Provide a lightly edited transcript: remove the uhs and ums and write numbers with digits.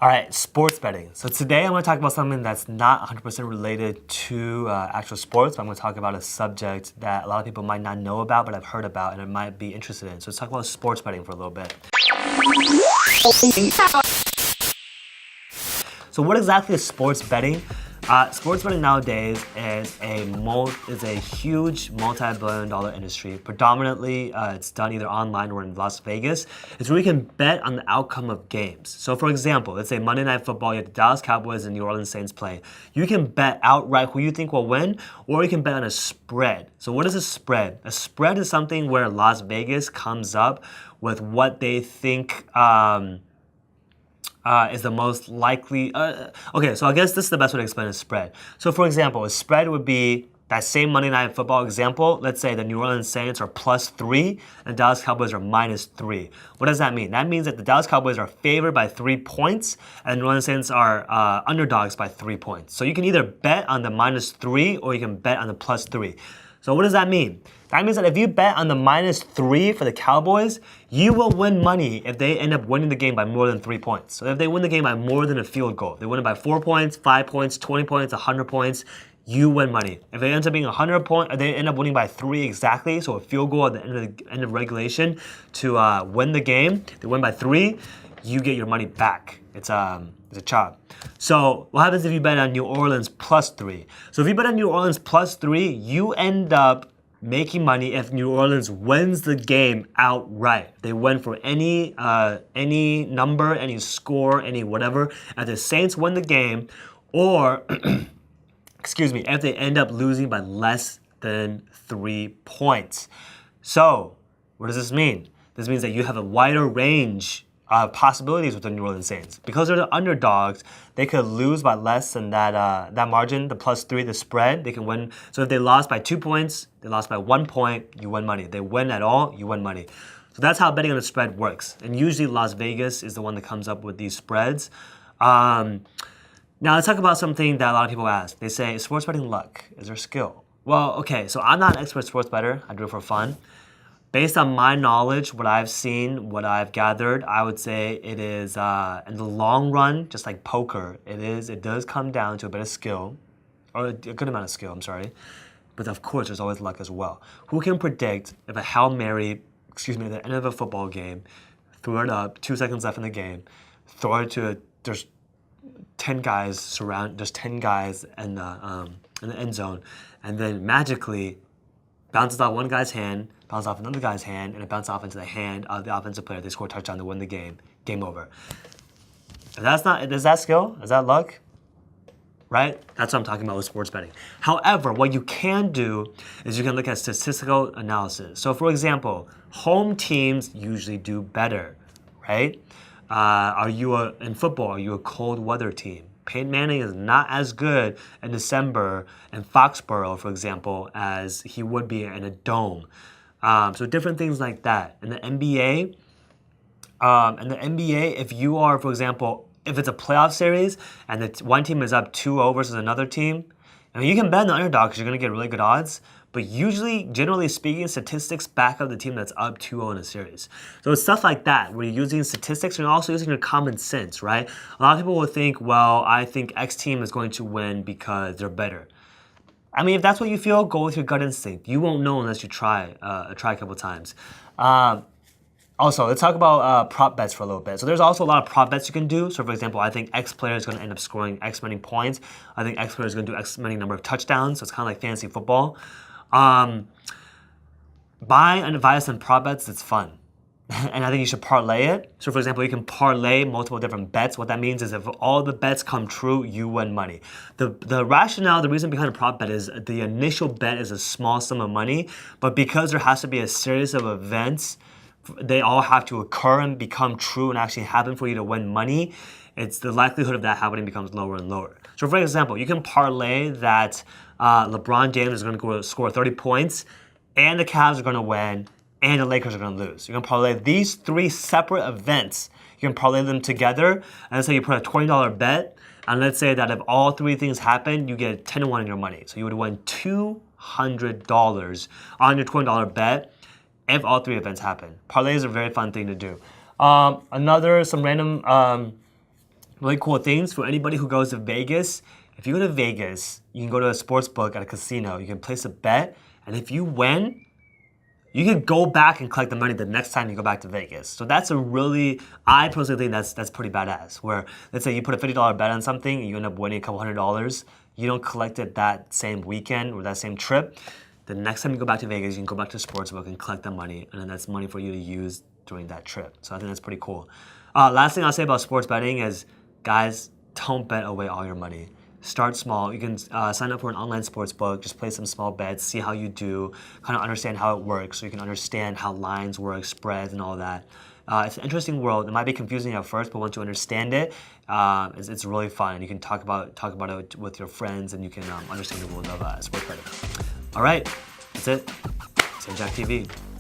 All right, sports betting. So today I'm going to talk about something that's not 100% related to actual sports, but I'm going to talk about a subject that a lot of people might not know about, but I've heard about and it might be interested in. So let's talk about sports betting for a little bit. So what exactly is sports betting? Sports betting nowadays is a huge multi-billion-dollar industry. Predominantly, it's done either online or in Las Vegas. It's where you can bet on the outcome of games. So, for example, let's say Monday Night Football, you have the Dallas Cowboys and New Orleans Saints play. You can bet outright who you think will win, or you can bet on a spread. So, what is a spread? A spread is something where Las Vegas comes up with what they think. Is the most likely. Okay, so I guess this is the best way to explain a spread. So, for example, a spread would be that same Monday Night Football example. Let's say the New Orleans Saints are +3 and the Dallas Cowboys are -3. What does that mean? That means that the Dallas Cowboys are favored by 3 points and the New Orleans Saints are underdogs by 3 points. So you can either bet on the -3 or you can bet on the +3. So what does that mean? That means that if you bet on the -3 for the Cowboys, you will win money if they end up winning the game by more than 3 points. So if they win the game by more than a field goal, they win it by 4 points, 5 points, 20 points, 100 points, you win money. If it ends up being 100 points, they end up winning by 3 exactly, so a field goal at the end of regulation to win the game, they win by 3, you get your money back. It's a chop. So what happens if you bet on New Orleans +3? So if you bet on New Orleans +3, you end up making money if New Orleans wins the game outright. They win for any number, any score, any whatever. If the Saints win the game, or excuse me, if they end up losing by less than 3 points. So what does this mean? This means that you have a wider range possibilities with the New Orleans Saints. Because they're the underdogs, they could lose by less than that margin, the +3, the spread. They can win. So if they lost by 2 points, they lost by 1 point, you win money. If they win at all, you win money. So that's how betting on a spread works. And usually Las Vegas is the one that comes up with these spreads. Now let's talk about something that a lot of people ask. They say, is sports betting luck? Is there skill? Well, okay, so I'm not an expert sports bettor. I do it for fun. Based on my knowledge, what I've seen, what I've gathered, I would say it is, in the long run, just like poker, it does come down to a bit of skill, or a good amount of skill, I'm sorry. But of course, there's always luck as well. Who can predict if a Hail Mary, at the end of a football game, throw it up, 2 seconds left in the game, throw it to, there's 10 guys in the end zone, and then magically bounces off one guy's hand, bounces off another guy's hand, and it bounces off into the hand of the offensive player. They score a touchdown to win the game. Game over. Is that skill? Is that luck? Right? That's what I'm talking about with sports betting. However, what you can do is you can look at statistical analysis. So for example, home teams usually do better, right? In football, are you a cold weather team? Peyton Manning is not as good in December in Foxborough, for example, as he would be in a dome. So different things like that. In the NBA, if you are, for example, if it's a playoff series and one team is up 2-0 versus another team, I mean, you can bet on the underdog because you're going to get really good odds. But usually, generally speaking, statistics back up the team that's up 2-0 in a series. So it's stuff like that, where you're using statistics and you're also using your common sense, right? A lot of people will think, well, I think X team is going to win because they're better. I mean, if that's what you feel, go with your gut instinct. You won't know unless you try a couple times. Also, let's talk about prop bets for a little bit. So there's also a lot of prop bets you can do. So for example, I think X player is going to end up scoring X many points. I think X player is going to do X many number of touchdowns. So it's kind of like fantasy football. Buying advice on prop bets, it's fun. And I think you should parlay it. So for example, you can parlay multiple different bets. What that means is if all the bets come true, you win money. The rationale, the reason behind a prop bet is the initial bet is a small sum of money, but because there has to be a series of events, they all have to occur and become true and actually happen for you to win money, it's the likelihood of that happening becomes lower and lower. So for example, you can parlay that LeBron James is going to score 30 points and the Cavs are going to win and the Lakers are going to lose. You can parlay these 3 separate events. You can parlay them together, and let's say you put a $20 bet, and let's say that if all 3 things happen, you get 10-1 in your money. So you would win $200 on your $20 bet if all 3 events happen. Parlays are a very fun thing to do. Some random really cool things for anybody who goes to Vegas. If you go to Vegas, you can go to a sports book at a casino. You can place a bet, and if you win, you can go back and collect the money the next time you go back to Vegas. So that's a really, I personally think that's pretty badass. Where let's say you put a $50 bet on something, and you end up winning a couple $100. You don't collect it that same weekend or that same trip. The next time you go back to Vegas, you can go back to the sportsbook and collect that money, and then that's money for you to use during that trip. So I think that's pretty cool. Last thing I'll say about sports betting is, guys, don't bet away all your money. Start small. You can sign up for an online sports book, just play some small bets, see how you do, kind of understand how it works so you can understand how lines work, spreads, and all that. It's an interesting world. It might be confusing at first, but once you understand it, it's really fun. And you can talk about it with your friends, and you can understand the world of sports betting. All right, that's it. St. Jack TV.